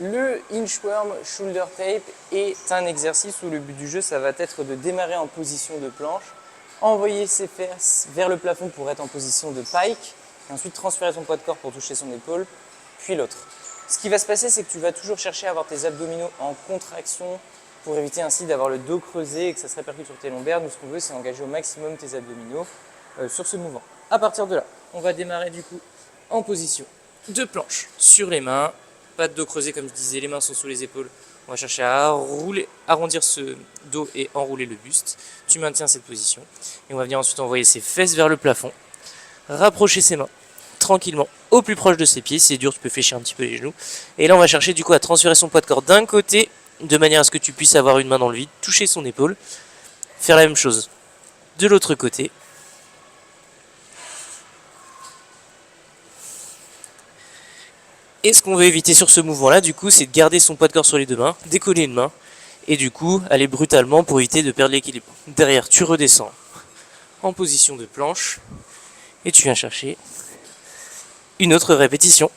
Le inchworm shoulder tape est un exercice où le but du jeu, ça va être de démarrer en position de planche, envoyer ses fesses vers le plafond pour être en position de pike, et ensuite transférer son poids de corps pour toucher son épaule, puis l'autre. Ce qui va se passer, c'est que tu vas toujours chercher à avoir tes abdominaux en contraction pour éviter ainsi d'avoir le dos creusé et que ça se répercute sur tes lombaires. Nous, ce qu'on veut, c'est engager au maximum tes abdominaux sur ce mouvement. À partir de là, on va démarrer du coup en position de planche sur les mains. Pas de dos creusé comme je disais, les mains sont sous les épaules. On va chercher à arrondir ce dos et enrouler le buste. Tu maintiens cette position. Et on va venir ensuite envoyer ses fesses vers le plafond. Rapprocher ses mains tranquillement au plus proche de ses pieds. Si c'est dur, tu peux fléchir un petit peu les genoux. Et là, on va chercher du coup à transférer son poids de corps d'un côté, de manière à ce que tu puisses avoir une main dans le vide, toucher son épaule. Faire la même chose de l'autre côté. Et ce qu'on veut éviter sur ce mouvement-là, du coup, c'est de garder son poids de corps sur les deux mains, décoller une main, et du coup, aller brutalement pour éviter de perdre l'équilibre. Derrière, tu redescends en position de planche, et tu viens chercher une autre répétition.